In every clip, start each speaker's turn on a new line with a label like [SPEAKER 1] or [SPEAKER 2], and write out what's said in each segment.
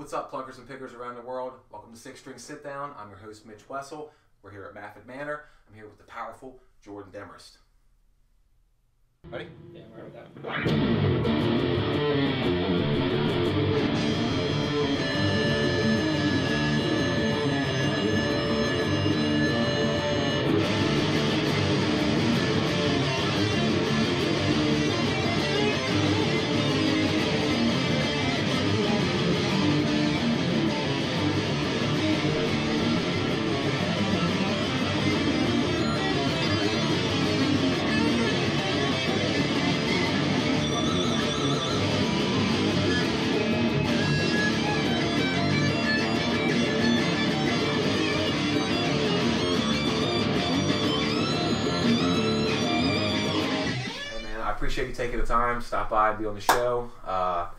[SPEAKER 1] What's up, pluggers and pickers around the world? Welcome to Six String Sit Down. I'm your host, Mitch Wessel. We're here at Maffett Manor. I'm here with the powerful Jordan Demarest. Ready?
[SPEAKER 2] Yeah, I'm right with that.
[SPEAKER 1] I appreciate you taking the time, stop by and be on the show. I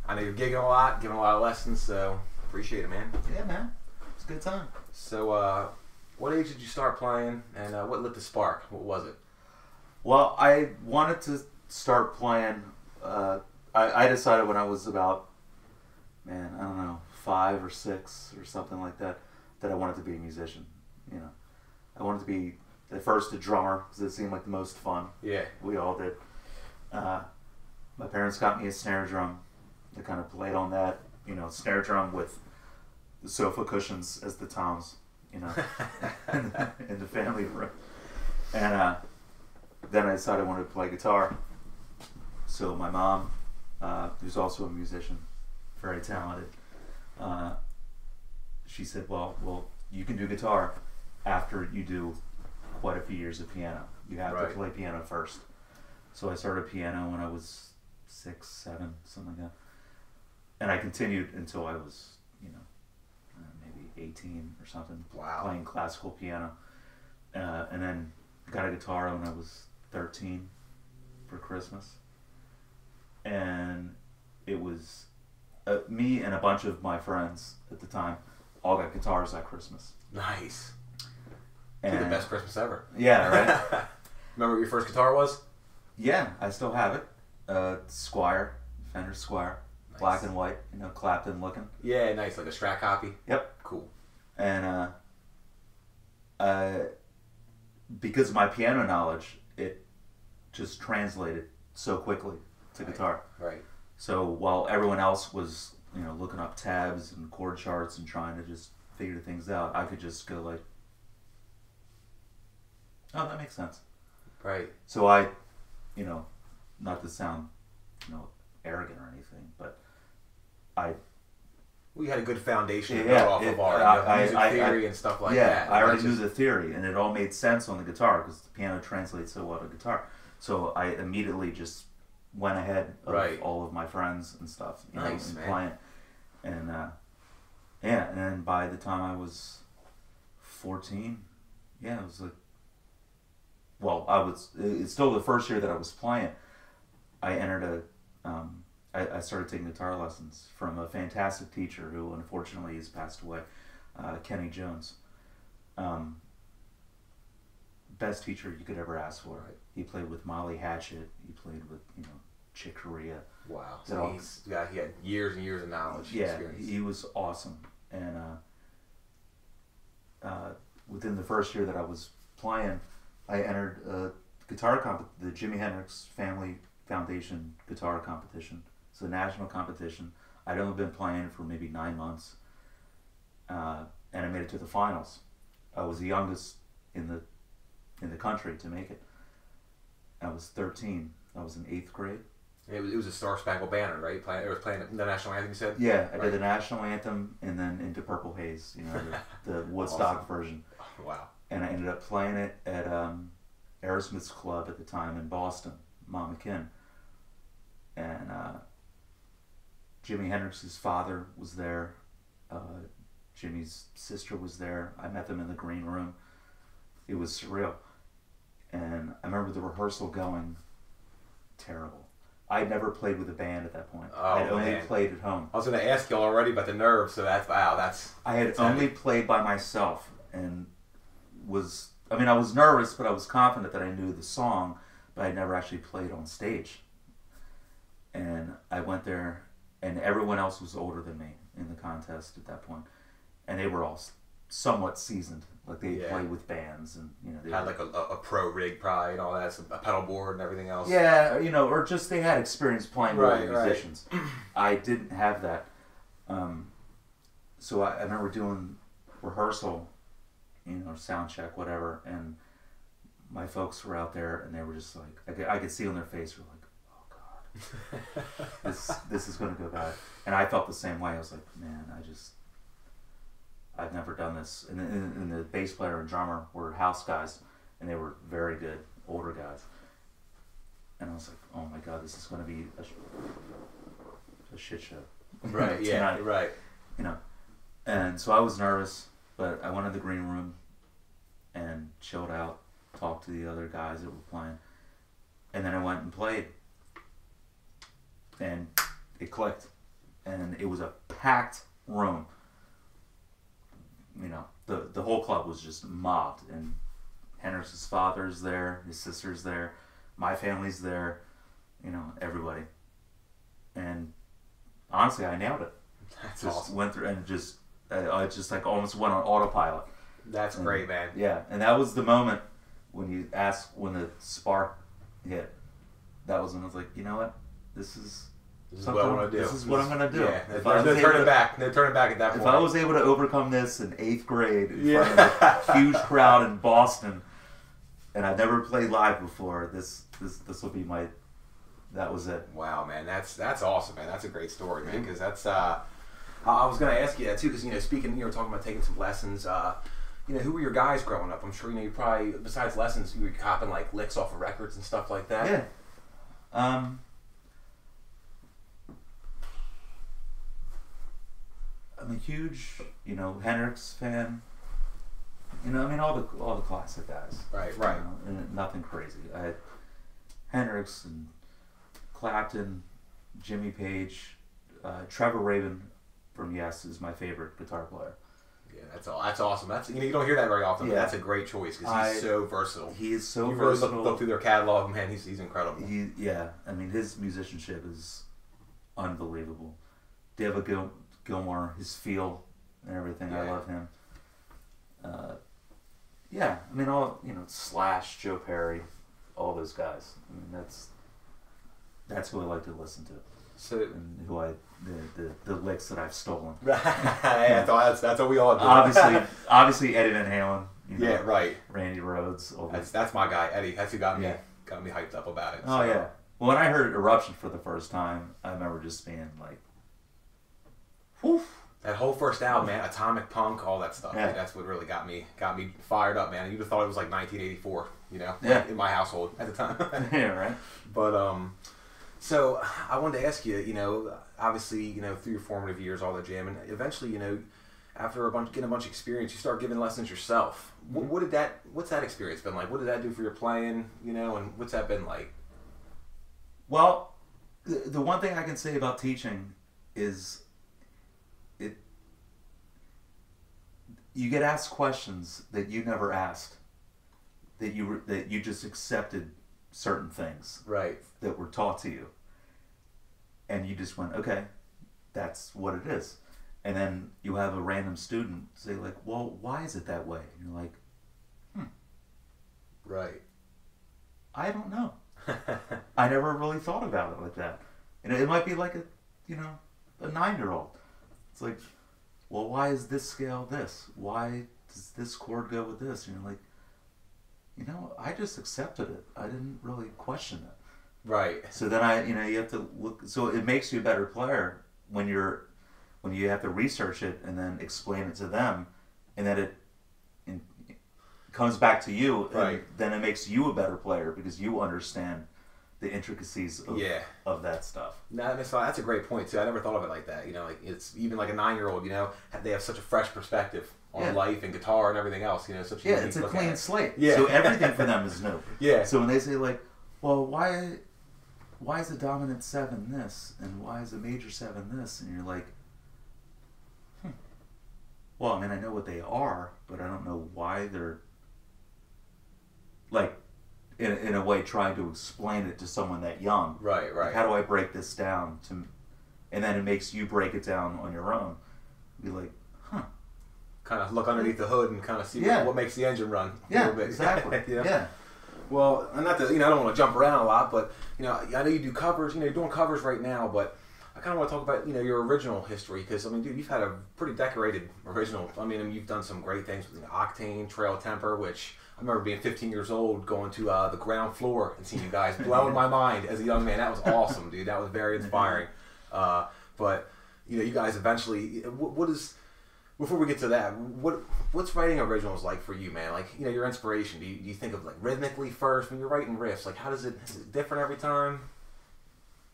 [SPEAKER 1] know you're gigging a lot, giving a lot of lessons, so appreciate it, man.
[SPEAKER 3] Yeah, man. It's a good time.
[SPEAKER 1] So, what age did you start playing, and what lit the spark? What was it?
[SPEAKER 3] Well, I wanted to start playing. I decided when I was about, man, I don't know, 5 or 6 or something like that, that I wanted to be a musician. You know, I wanted to be at first a drummer because it seemed like the most fun.
[SPEAKER 1] Yeah,
[SPEAKER 3] we all did. My parents got me a snare drum. I kind of played on that, you know, snare drum with the sofa cushions as the toms, you know, in the family room. And then I decided I wanted to play guitar. So my mom, who's also a musician, very talented, she said, well, you can do guitar after you do quite a few years of piano. You have to play piano first. So I started piano when I was 6, 7, something like that. And I continued until I was, you know, maybe 18 or something.
[SPEAKER 1] Wow.
[SPEAKER 3] Playing classical piano. And then got a guitar when I was 13 for Christmas. And it was me and a bunch of my friends at the time all got guitars that Christmas.
[SPEAKER 1] Nice.
[SPEAKER 3] And
[SPEAKER 1] the best Christmas ever.
[SPEAKER 3] Yeah, right?
[SPEAKER 1] Remember what your first guitar was?
[SPEAKER 3] Yeah, I still have it. Squire, Fender Squire, nice. Black and white, you know, Clapton looking.
[SPEAKER 1] Yeah, nice, like a Strat copy.
[SPEAKER 3] Yep.
[SPEAKER 1] Cool.
[SPEAKER 3] And because of my piano knowledge, it just translated so quickly to guitar.
[SPEAKER 1] Right.
[SPEAKER 3] So while everyone else was, you know, looking up tabs and chord charts and trying to just figure things out, I could just go like, oh, that makes sense.
[SPEAKER 1] Right.
[SPEAKER 3] So I, you know, not to sound, you know, arrogant or anything, but
[SPEAKER 1] we had a good foundation to
[SPEAKER 3] yeah,
[SPEAKER 1] build off of our music theory and stuff like that.
[SPEAKER 3] Yeah, I already knew the theory, and it all made sense on the guitar because the piano translates so well to guitar. So I immediately just went ahead of all of my friends and stuff, you know, and playing. And yeah, and then by the time I was 14, yeah, it was like, well, it's still the first year that I was playing. I entered I started taking guitar lessons from a fantastic teacher who unfortunately has passed away, Kenny Jones. Best teacher you could ever ask for. Right. He played with Molly Hatchet. He played with, you know, Chick Corea.
[SPEAKER 1] Wow. So he had years and years of knowledge.
[SPEAKER 3] Yeah,
[SPEAKER 1] experience.
[SPEAKER 3] He was awesome. And within the first year that I was playing, I entered the Jimi Hendrix Family Foundation guitar competition. It's a national competition. I'd only been playing for maybe 9 months, and I made it to the finals. I was the youngest in the country to make it. I was 13. I was in 8th grade.
[SPEAKER 1] It was a Star Spangled Banner, right? It was playing the national anthem. You said.
[SPEAKER 3] Yeah, I did the national anthem and then Into Purple Haze. You know, the Woodstock
[SPEAKER 1] awesome.
[SPEAKER 3] version.
[SPEAKER 1] Oh, wow.
[SPEAKER 3] And I ended up playing it at Aerosmith's club at the time in Boston, Mom McKinn. And Jimi Hendrix's father was there. Jimmy's sister was there. I met them in the green room. It was surreal. And I remember the rehearsal going terrible. I'd never played with a band at that point.
[SPEAKER 1] Oh,
[SPEAKER 3] I'd only played at home.
[SPEAKER 1] I was going to ask you already about the nerves, so that's...
[SPEAKER 3] I had only played by myself and was... I mean, I was nervous, but I was confident that I knew the song, but I never actually played on stage. And I went there, and everyone else was older than me. in the contest at that point, and they were all somewhat seasoned. Like they played with bands, and they
[SPEAKER 1] had like a pro rig probably and all that, so a pedal board and everything else.
[SPEAKER 3] Yeah, or just they had experience playing with other musicians. I didn't have that, so I remember doing rehearsal, sound check, whatever, and my folks were out there, and they were just like, I could see on their face, were like, oh God, this is going to go bad. And I felt the same way. I was like, man, I've never done this. And the bass player and drummer were house guys, and they were very good, older guys. And I was like, oh my God, this is going to be a shit show.
[SPEAKER 1] Right, yeah, right.
[SPEAKER 3] And so I was nervous, but I went in the green room and chilled out, talked to the other guys that were playing, and then I went and played. And it clicked. And it was a packed room. The whole club was just mobbed, and Hendrix's father's there, his sister's there, my family's there, everybody. And honestly, I nailed it.
[SPEAKER 1] That's
[SPEAKER 3] just
[SPEAKER 1] awesome.
[SPEAKER 3] Went through and I just like almost went on autopilot.
[SPEAKER 1] That's great, man.
[SPEAKER 3] Yeah, and that was the moment when you asked when the spark hit. That was when I was like, you know what, this is
[SPEAKER 1] what I want to do.
[SPEAKER 3] This is what I'm going to do.
[SPEAKER 1] Yeah, there's no turning back. No turning back at that point.
[SPEAKER 3] If I was able to overcome this in 8th grade in front of a huge crowd in Boston, and I've never played live before, this will be my. That was it.
[SPEAKER 1] Wow, man, that's awesome, man. That's a great story, man. Because that's. I was going to ask you that too, because speaking, talking about taking some lessons. Who were your guys growing up? I'm sure you probably besides lessons, you were copping like licks off of records and stuff like that.
[SPEAKER 3] Yeah. I'm a huge, Hendrix fan. All the classic guys.
[SPEAKER 1] Right.
[SPEAKER 3] And nothing crazy. I had Hendrix and Clapton, Jimmy Page, Trevor Rabin from Yes is my favorite guitar player.
[SPEAKER 1] Yeah, that's awesome. That's you don't hear that very often. But that's a great choice because he's so versatile.
[SPEAKER 3] He is so
[SPEAKER 1] you
[SPEAKER 3] versatile.
[SPEAKER 1] Really look through their catalog, man. He's incredible.
[SPEAKER 3] His musicianship is unbelievable. David Gilmour, his feel and everything. I love him. All Slash, Joe Perry, all those guys. That's who I like to listen to.
[SPEAKER 1] So
[SPEAKER 3] and who the licks that I've stolen.
[SPEAKER 1] That's what we all do.
[SPEAKER 3] Obviously Eddie Van Halen.
[SPEAKER 1] Yeah, right.
[SPEAKER 3] Randy Rhoads.
[SPEAKER 1] That's my guy, Eddie. That's who got me hyped up about it.
[SPEAKER 3] Oh yeah. Well, when I heard Eruption for the first time, I remember just being like, whew.
[SPEAKER 1] That whole first album, man, Atomic Punk, all that stuff.
[SPEAKER 3] Yeah.
[SPEAKER 1] That's what really got me fired up, man. You'd have thought it was like 1984,
[SPEAKER 3] Yeah.
[SPEAKER 1] in my household at the time.
[SPEAKER 3] Yeah, right.
[SPEAKER 1] But so I wanted to ask you, obviously, through your formative years, all the jamming, eventually, after getting a bunch of experience, you start giving lessons yourself. What's that experience been like? What did that do for your playing, and what's that been like?
[SPEAKER 3] Well, the one thing I can say about teaching is you get asked questions that you never asked, that you just accepted certain things
[SPEAKER 1] right
[SPEAKER 3] that were taught to you, and you just went, okay, that's what it is. And then you have a random student say like, well, why is it that way? And you're like,
[SPEAKER 1] right,
[SPEAKER 3] I don't know. I never really thought about it like that. And it might be like a 9-year-old. It's like, well, why is this scale this? Why does this chord go with this? And you're like, I just accepted it. I didn't really question it.
[SPEAKER 1] Right.
[SPEAKER 3] So then you have to look. So it makes you a better player when you have to research it and then explain it to them, and then it comes back to you.
[SPEAKER 1] Right.
[SPEAKER 3] And then it makes you a better player because you understand the intricacies of that stuff.
[SPEAKER 1] No, that's a great point too. I never thought of it like that. Like it's even like a 9-year-old. They have such a fresh perspective on life and guitar and everything else. Such a
[SPEAKER 3] it's a clean slate.
[SPEAKER 1] Yeah.
[SPEAKER 3] So everything for them is new.
[SPEAKER 1] Yeah.
[SPEAKER 3] So when they say like, well, why is a dominant 7 this and why is a major 7 this, and you're like, well, I know what they are, but I don't know why they're like. In a way, trying to explain it to someone that young.
[SPEAKER 1] Right.
[SPEAKER 3] Like, how do I break this down and then it makes you break it down on your own. be like, huh.
[SPEAKER 1] Kind of look underneath the hood and kind of see what makes the engine run a little bit.
[SPEAKER 3] Exactly. Yeah.
[SPEAKER 1] Well, and not that, I don't want to jump around a lot, but, I know you do covers, you're doing covers right now, but I kind of want to talk about, your original history, because, dude, you've had a pretty decorated original. You've done some great things with Octane, Trail Temper, which I remember being 15 years old, going to the ground floor and seeing you guys, blowing my mind as a young man. That was awesome, dude. That was very inspiring. But, you guys eventually, what is... Before we get to that, what's writing originals like for you, man? Like, your inspiration. Do you think of like rhythmically first when you're writing riffs? Like, is it different every time?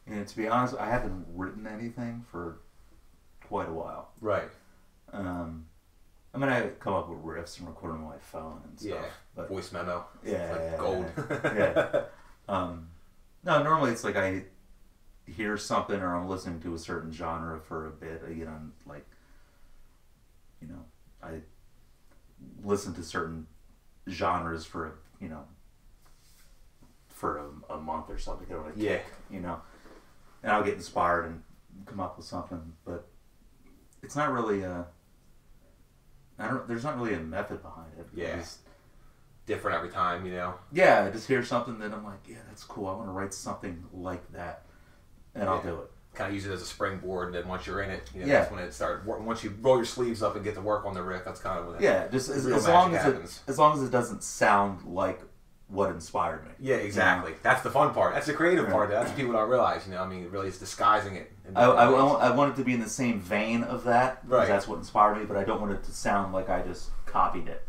[SPEAKER 3] And to be honest, I haven't written anything for quite a while.
[SPEAKER 1] Right.
[SPEAKER 3] I come up with riffs and record them on my phone and stuff.
[SPEAKER 1] Yeah.
[SPEAKER 3] But
[SPEAKER 1] voice memo.
[SPEAKER 3] Yeah.
[SPEAKER 1] It's like gold.
[SPEAKER 3] Yeah. No, normally it's like I hear something or I'm listening to a certain genre for a bit. I listen to certain genres for a month or something. Get on a kick, and I'll get inspired and come up with something. But it's not really there's not really a method behind it.
[SPEAKER 1] Yeah. It's different every time,
[SPEAKER 3] Yeah, I just hear something that I'm like, yeah, that's cool. I want to write something like that, and I'll do it.
[SPEAKER 1] Kind of use it as a springboard, and then once you're in it, that's when it starts. Once you roll your sleeves up and get to work on the riff, that's kind of when
[SPEAKER 3] just as long as it doesn't sound like what inspired me.
[SPEAKER 1] Yeah, exactly. That's the fun part. That's the creative part. That's what people don't realize. Really, it's disguising it.
[SPEAKER 3] I want it to be in the same vein of that.
[SPEAKER 1] Right.
[SPEAKER 3] That's what inspired me, but I don't want it to sound like I just copied it.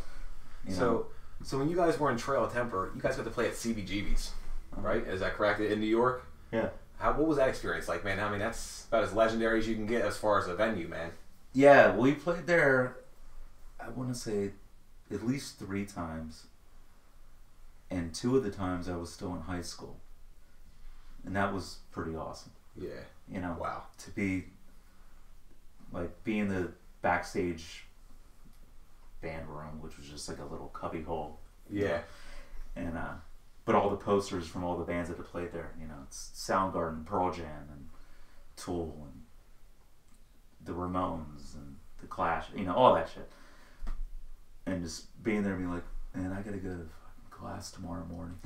[SPEAKER 1] So when you guys were in Trail Temper, you guys got to play at CBGB's, right? Is that correct? In New York?
[SPEAKER 3] Yeah.
[SPEAKER 1] What was that experience like, man? That's about as legendary as you can get as far as a venue, man.
[SPEAKER 3] Yeah, we played there, I want to say, at least 3 times. And 2 of the times I was still in high school. And that was pretty awesome.
[SPEAKER 1] Yeah. Wow.
[SPEAKER 3] To be in the backstage band room, which was just like a little cubby hole.
[SPEAKER 1] Yeah.
[SPEAKER 3] And, but all the posters from all the bands that had played there, it's Soundgarden, Pearl Jam, and Tool, and the Ramones, and the Clash, all that shit. And just being there and being like, man, I gotta go to class tomorrow morning.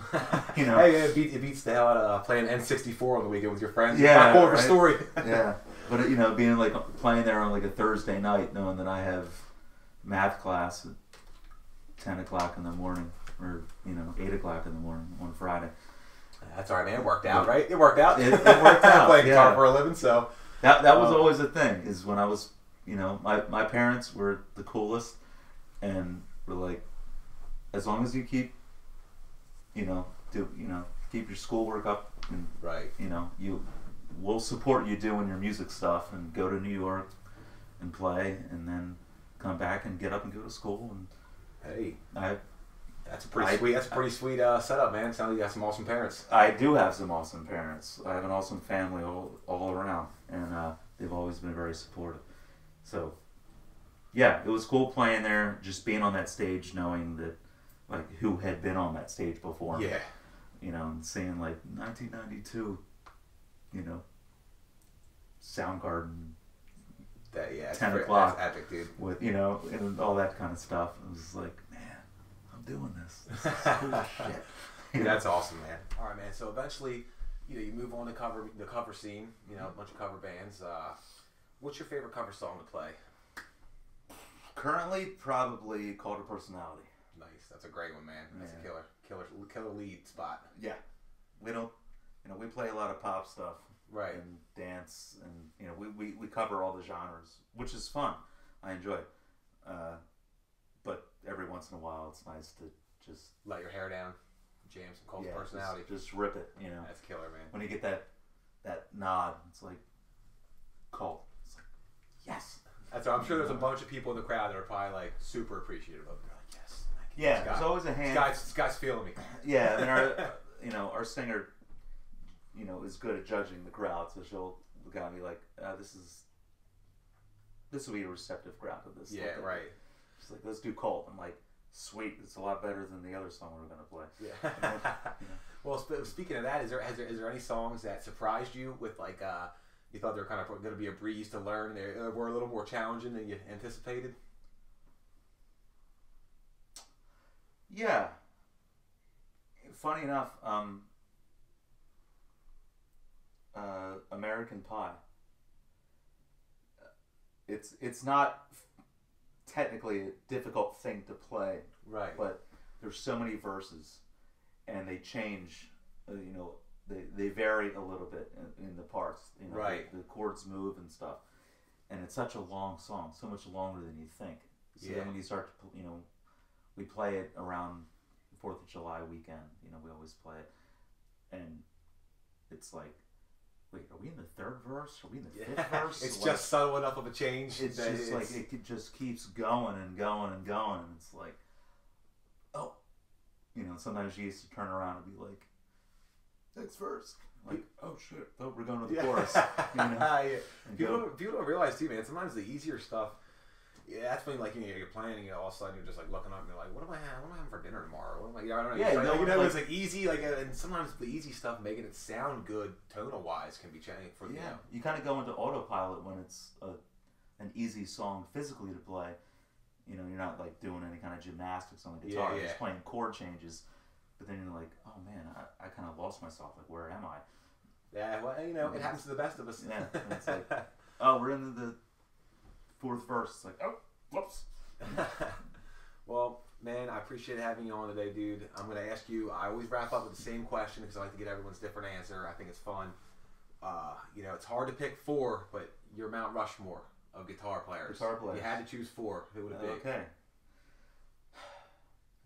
[SPEAKER 1] Hey, it beats the hell out of playing N64 on the weekend with your friends.
[SPEAKER 3] Yeah,
[SPEAKER 1] it's not cool of a story.
[SPEAKER 3] Yeah, but being like playing there on like a Thursday night, knowing that I have math class at 10 o'clock in the morning. Or 8 o'clock in the morning on Friday.
[SPEAKER 1] That's all right, man. It worked out, right? It worked out.
[SPEAKER 3] It worked out.
[SPEAKER 1] Playing guitar for a living, so
[SPEAKER 3] that was always a thing. Is when I was, my parents were the coolest, and were like, as long as you keep, keep your schoolwork up, and
[SPEAKER 1] right,
[SPEAKER 3] we'll support you doing your music stuff, and go to New York, and play, and then come back and get up and go to school, and That's a pretty sweet setup, man. Sounds like you got some awesome parents. I do have some awesome parents. I have an awesome family all around, and they've always been very supportive. So, yeah, it was cool playing there, just being on that stage, knowing that, who had been on that stage before.
[SPEAKER 1] Yeah.
[SPEAKER 3] And seeing, 1992, Soundgarden, 10 o'clock.
[SPEAKER 1] That's epic, dude.
[SPEAKER 3] With, and all that kind of stuff. It was like, doing this. This is cool shit.
[SPEAKER 1] Dude, that's awesome, man. All right, man. So eventually, you move on to the cover scene. A bunch of cover bands. What's your favorite cover song to play?
[SPEAKER 3] Currently, probably Cult of Personality.
[SPEAKER 1] Nice. That's a great one, man. That's a killer lead spot.
[SPEAKER 3] Yeah. We don't. We play a lot of pop stuff.
[SPEAKER 1] Right.
[SPEAKER 3] And dance, and we cover all the genres, which is fun. I enjoy it. But every once in a while, it's nice to just
[SPEAKER 1] let your hair down, jam some Cult of Personality.
[SPEAKER 3] Just rip it,
[SPEAKER 1] That's killer, man.
[SPEAKER 3] When you get that nod, it's like Cult. It's like, yes.
[SPEAKER 1] That's right. I'm sure there's a bunch of people in the crowd that are probably super appreciative of it. They're like, yes.
[SPEAKER 3] Yeah, there's always a hand.
[SPEAKER 1] This guy's feeling me.
[SPEAKER 3] Yeah, and our singer, is good at judging the crowd, so she'll look at me like, this will be a receptive crowd to this.
[SPEAKER 1] Yeah, right.
[SPEAKER 3] She's like, let's do Cult. I'm like, sweet. It's a lot better than the other song we're gonna play.
[SPEAKER 1] Yeah. Well, speaking of that, is there any songs that surprised you with You thought they were kind of going to be a breeze to learn. They were a little more challenging than you anticipated.
[SPEAKER 3] Yeah. Funny enough, American Pie. It's not technically a difficult thing to play,
[SPEAKER 1] right?
[SPEAKER 3] But there's so many verses, and they change. They vary a little bit in the parts.
[SPEAKER 1] Right.
[SPEAKER 3] The chords move and stuff, and it's such a long song, so much longer than you think. So then when you start to, we play it around the 4th of July weekend. We always play it, and it's like, wait, are we in the 3rd verse? Are we in the 5th verse?
[SPEAKER 1] It's just subtle enough of a change.
[SPEAKER 3] It's just like it just keeps going and going and going, and it's like, oh, sometimes you used to turn around and be like, next verse. Like, oh shit, oh, we're going to the chorus.
[SPEAKER 1] Yeah. People don't realize too, man. Sometimes the easier stuff. Yeah, that's when you're playing, and all of a sudden you're just like looking up and you're like, what am I having for dinner tomorrow? What am I? I don't know. Yeah, it's like easy, and sometimes the easy stuff, making it sound good tonal wise, can be changing for
[SPEAKER 3] You kind of go into autopilot when it's an easy song physically to play. You're not like doing any kind of gymnastics on the guitar. You're just playing chord changes. But then you're like, oh man, I kind of lost myself. Like, where am I?
[SPEAKER 1] Yeah, well, it happens to the best of us.
[SPEAKER 3] Yeah, and it's like, oh, we're in the 4th verse. It's like, oh, whoops.
[SPEAKER 1] Well, man, I appreciate having you on today, dude. I'm going to ask you, I always wrap up with the same question because I like to get everyone's different answer. I think it's fun. It's hard to pick 4, but you're Mount Rushmore of guitar players. If you had to choose 4, who would it be?
[SPEAKER 3] Okay.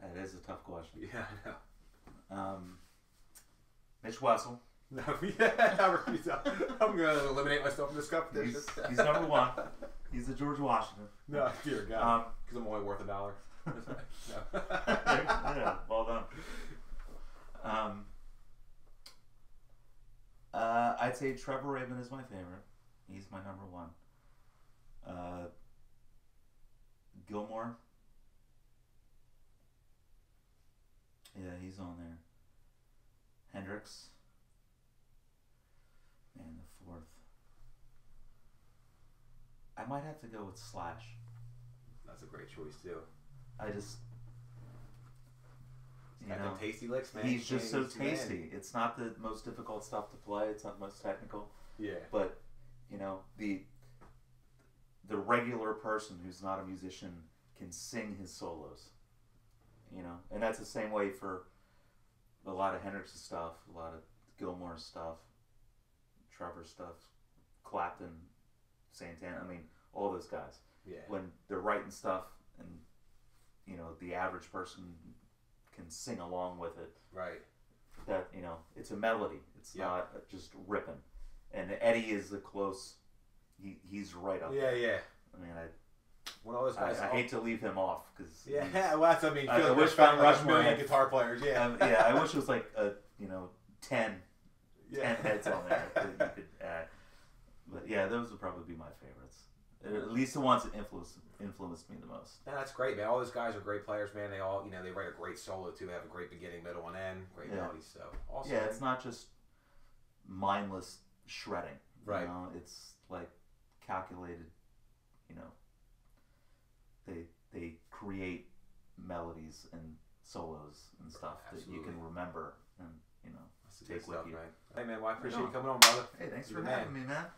[SPEAKER 3] That is a tough question.
[SPEAKER 1] Yeah, I know.
[SPEAKER 3] Mitch Wessel.
[SPEAKER 1] No, I'm going to eliminate myself from this competition.
[SPEAKER 3] He's number 1. He's the George Washington.
[SPEAKER 1] No, dear God. Because I'm only worth $1. No.
[SPEAKER 3] Yeah, well done. I'd say Trevor Rabin is my favorite. He's my number 1. Gilmore. Yeah, he's on there. Hendrix. And the 4th. I might have to go with Slash.
[SPEAKER 1] That's a great choice too.
[SPEAKER 3] I just,
[SPEAKER 1] he's got the tasty licks, man.
[SPEAKER 3] He's just so tasty. It's not the most difficult stuff to play. It's not the most technical.
[SPEAKER 1] Yeah.
[SPEAKER 3] But the regular person who's not a musician can sing his solos. And that's the same way for a lot of Hendrix's stuff, a lot of Gilmore's stuff, Trevor's stuff, Clapton, Santana. I mean, all those guys.
[SPEAKER 1] Yeah.
[SPEAKER 3] When they're writing stuff and, the average person can sing along with it.
[SPEAKER 1] Right.
[SPEAKER 3] That, it's a melody. It's not just ripping. And Eddie is the close, he's right up there.
[SPEAKER 1] Yeah.
[SPEAKER 3] I mean,
[SPEAKER 1] one of those guys.
[SPEAKER 3] I hate to leave him off because
[SPEAKER 1] well, that's I
[SPEAKER 3] wish found
[SPEAKER 1] like a million guitar players. Yeah,
[SPEAKER 3] I wish it was like 10 heads on there that you could add. But yeah, those would probably be my favorites. At least the ones that influenced me the most.
[SPEAKER 1] Yeah, that's great, man. All those guys are great players, man. They all, they write a great solo too. They have a great beginning, middle, and end. Great melodies. So awesome.
[SPEAKER 3] Yeah, it's not just mindless shredding.
[SPEAKER 1] Right.
[SPEAKER 3] It's like calculated. They create melodies and solos and stuff that you can remember and take with you.
[SPEAKER 1] Man. Hey man, well I appreciate you coming on, brother.
[SPEAKER 3] Hey, thanks for having me, man.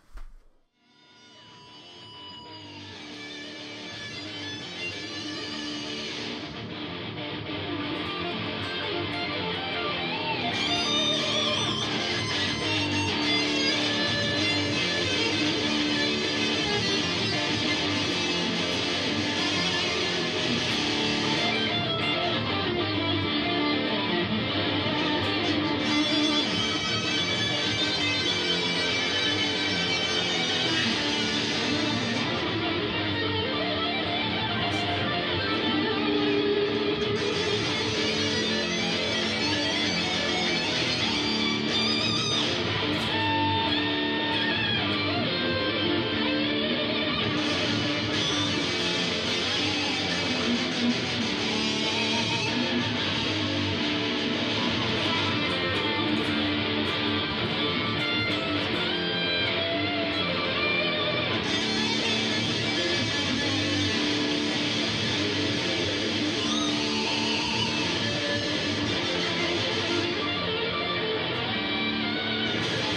[SPEAKER 1] Appreciate it.